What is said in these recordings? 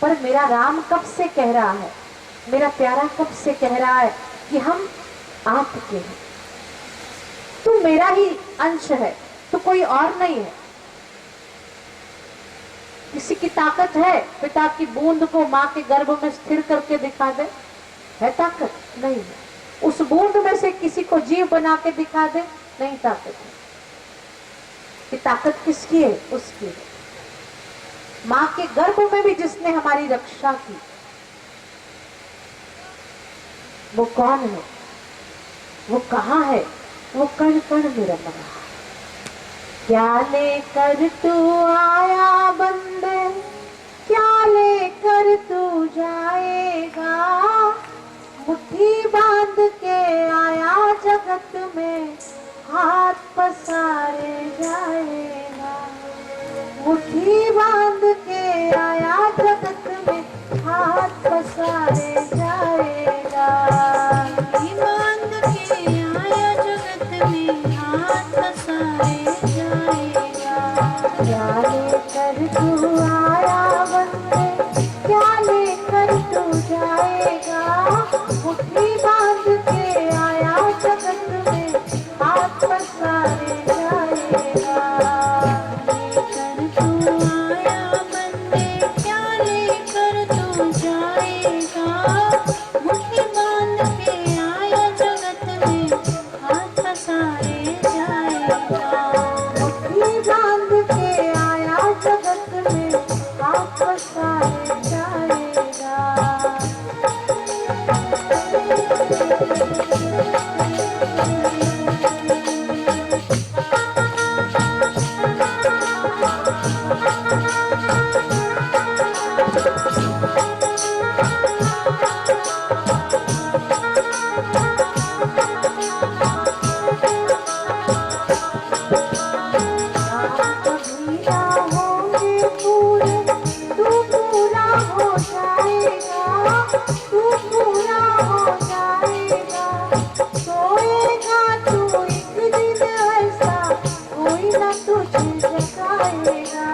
पर मेरा राम कब से कह रहा है, मेरा प्यारा कब से कह रहा है कि हम आपके हैं, तू मेरा ही अंश है, तो कोई और नहीं है। किसी की ताकत है पिता की बूंद को मां के गर्भ में स्थिर करके दिखा दे? है ताकत? नहीं है। उस बूंद में से किसी को जीव बना के दिखा दे? नहीं ताकत है। कि ताकत किसकी है? उसकी है। मां के गर्भ में भी जिसने हमारी रक्षा की, वो कौन है? वो कहां है? वो कण कण में रम रहा है। क्या लेकर तू आया बंदे, क्या लेकर तू जाएगा, मुट्ठी बांध के आया जगत में, हाथ पसारे जाएगा। मुट्ठी बांध के आया जगत में, हाथ पसारे जाएगा। मुट्ठी बांध के आया जगत में, हाथ पसारे जाएगा। क्या लेकर तू आया बंदे, क्या लेकर तू जाएगा, मुट्ठी बांध के आया जगत में, हाथ पसारे जाएगा। लेकर तू आया बंदे, क्या लेकर तू जाएगा, मुट्ठी बांध के आया जगत में, हाथ पसारे जाएगा। मुट्ठी बांध के आया जगत में, हाथ पसारे जाएगा। कभी ना होंगे पूरे, तू पूरा हो जाएगा, तू पूरा हो जाएगा। सोएगा तू एक दिन ऐसा, कोई ना तुझे जगाएगा।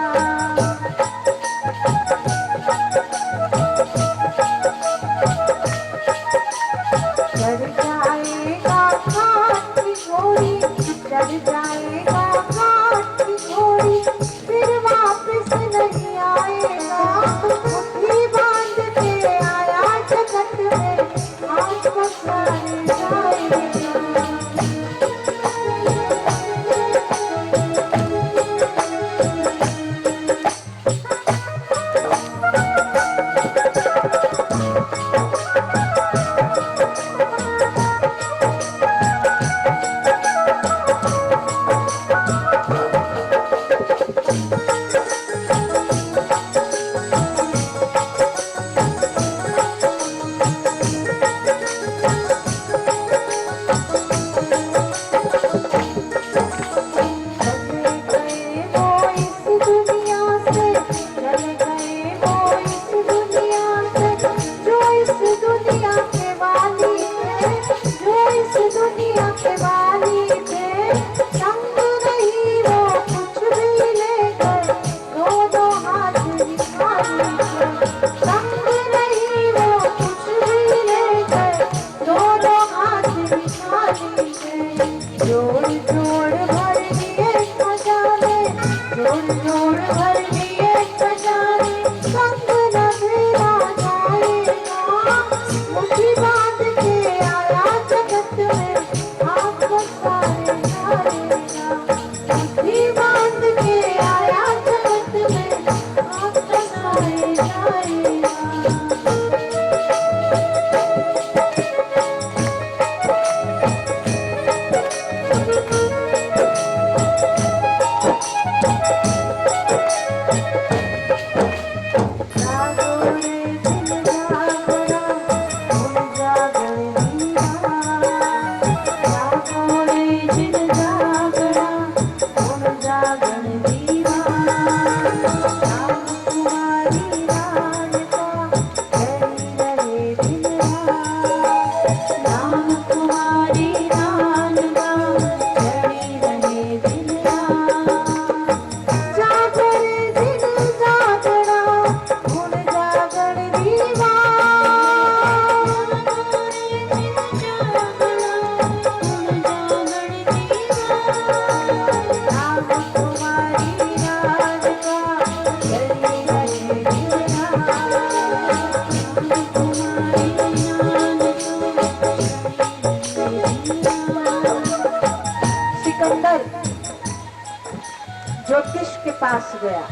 पास गया।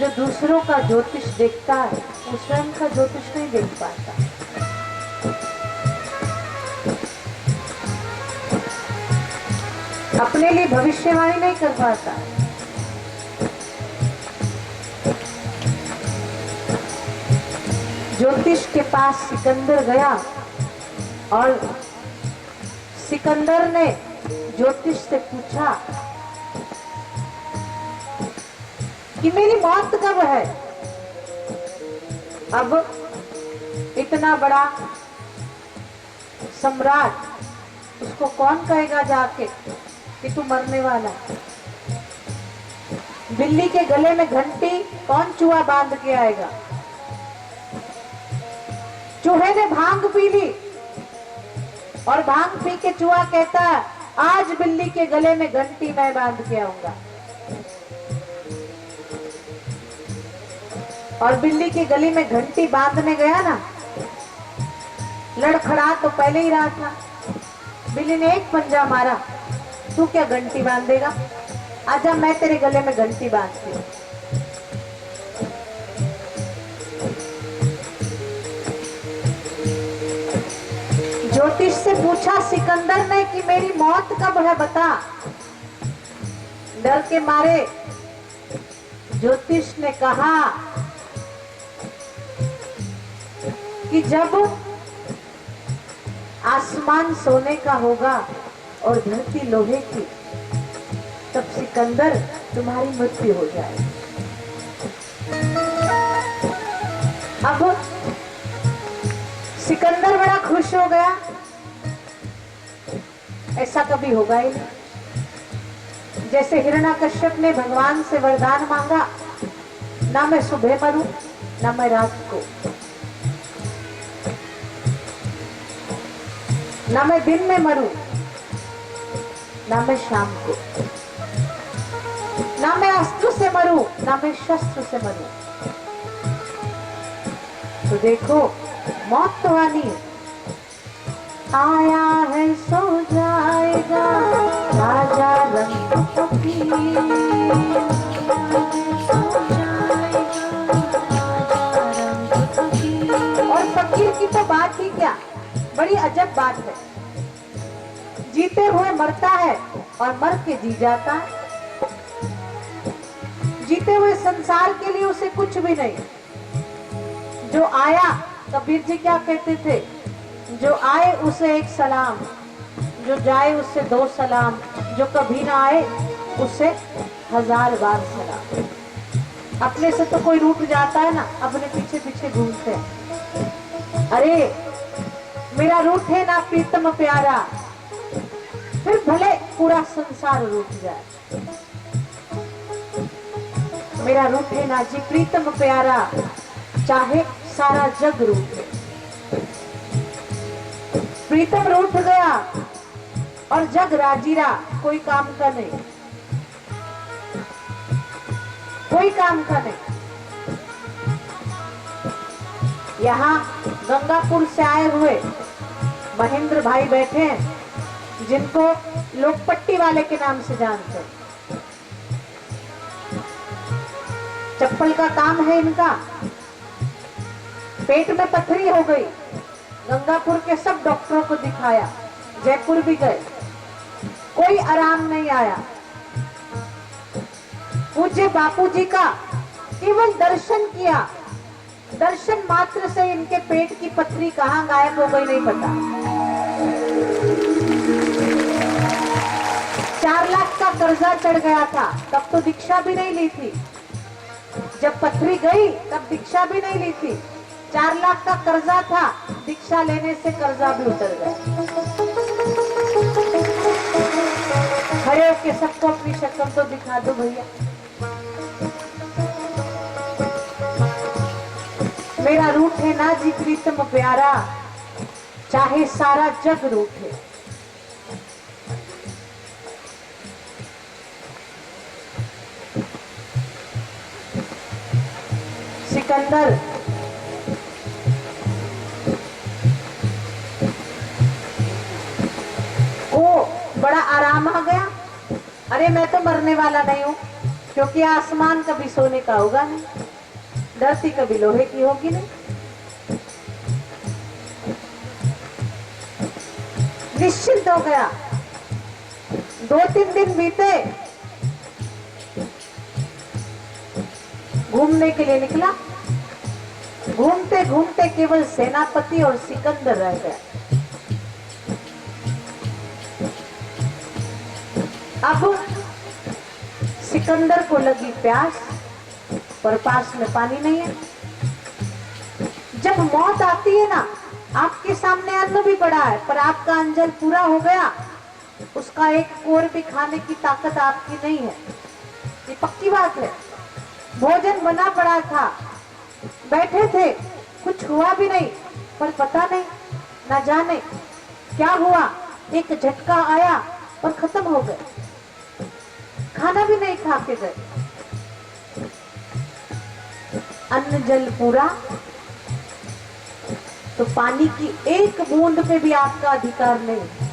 जो दूसरों का ज्योतिष देखता है वो स्वयं का ज्योतिष नहीं देख पाता। अपने लिए भविष्यवाणी नहीं कर पाता। ज्योतिष के पास सिकंदर गया और सिकंदर ने ज्योतिष से पूछा कि मेरी मौत कब है। अब इतना बड़ा सम्राट, उसको कौन कहेगा जाके कि तू मरने वाला। बिल्ली के गले में घंटी कौन चूहा बांध के आएगा। चूहे ने भांग पी ली और भांग पी के चूहा कहता है आज बिल्ली के गले में घंटी मैं बांध के आऊंगा। और बिल्ली के गले में घंटी बांधने गया ना, लड़खड़ा तो पहले ही रहा था। बिल्ली ने एक पंजा मारा, तू क्या घंटी बांधेगा, आजा मैं तेरे गले में घंटी बांधती हूँ। ज्योतिष से पूछा सिकंदर ने कि मेरी मौत कब है बता। डर के मारे ज्योतिष ने कहा कि जब आसमान सोने का होगा और धरती लोहे की, तब सिकंदर तुम्हारी मृत्यु हो जाएगी। अब सिकंदर बड़ा खुश हो गया, ऐसा कभी होगा ही नहीं। जैसे हिरण्याकश्यप ने भगवान से वरदान मांगा, ना मैं सुबह मरूं ना मैं रात को, ना मैं दिन में मरूं ना मैं शाम को, ना मैं अस्त्र से मरूं ना मैं शस्त्र से मरूं। तो देखो मौत तो आनी है। आया है सो जाएगा राजा रंग फकीर, और फकीर की तो बात ही क्या, बड़ी अजब बात है। जीते हुए मरता है और मर के जी जाता है। जीते हुए संसार के लिए उसे कुछ भी नहीं। जो आया, कबीर जी क्या कहते थे, जो आए उसे एक सलाम, जो जाए उससे दो सलाम, जो कभी ना आए उससे 1000 बार सलाम। अपने से तो कोई रूठ जाता है ना, अपने पीछे पीछे घूमते हैं। अरे मेरा रूठे ना प्रीतम प्यारा, फिर भले पूरा संसार रूठ जाए। मेरा रूठे ना जी प्रीतम प्यारा, चाहे सारा जग रूठे। प्रीतम रूठ गया और जग राजीरा, कोई काम का नहीं, कोई काम का नहीं। यहाँ गंगापुर से आए हुए महेंद्र भाई बैठे हैं, जिनको लोग पट्टी वाले के नाम से जानते हैं। चप्पल का काम है इनका। पेट में पथरी हो गई, गंगापुर के सब डॉक्टरों को दिखाया, जयपुर भी गए, कोई आराम नहीं आया। पूज्य बापूजी का केवल दर्शन किया, दर्शन मात्र से इनके पेट की पथरी कहाँ गायब हो गई नहीं पता। 4 लाख का कर्जा चढ़ गया था, तब तो दीक्षा भी नहीं ली थी। जब पथरी गई तब दीक्षा भी नहीं ली थी। 4 लाख का कर्जा था, दीक्षा लेने से कर्जा भी उतर गया। खड़े होके सबको अपनी शक्ल तो दिखा दो भैया। मेरा रूठे ना जी प्रीतम प्यारा, चाहे सारा जग रूठे। सिकंदर को बड़ा आराम आ गया। अरे मैं तो मरने वाला नहीं हूं, क्योंकि आसमान कभी सोने का होगा नहीं, धरती कभी लोहे की होगी नहीं। निश्चिंत हो गया। 2-3 दिन बीते, घूमने के लिए निकला। घूमते घूमते केवल सेनापति और सिकंदर रह गए। अब सिकंदर को लगी प्यास, पर पास में पानी नहीं है। जब मौत आती है ना, आपके सामने अन्न भी पड़ा है, पर आपका अंजल पूरा हो गया, उसका एक कोर भी खाने की ताकत आपकी नहीं है, ये पक्की बात है। भोजन बना पड़ा था, बैठे थे, कुछ हुआ भी नहीं, पर पता नहीं, ना जाने क्या हुआ, एक झटका आया और खत्म हो गए। खाना भी नहीं खा के गए। अन्न जल पूरा, तो पानी की एक बूंद पे भी आपका अधिकार नहीं।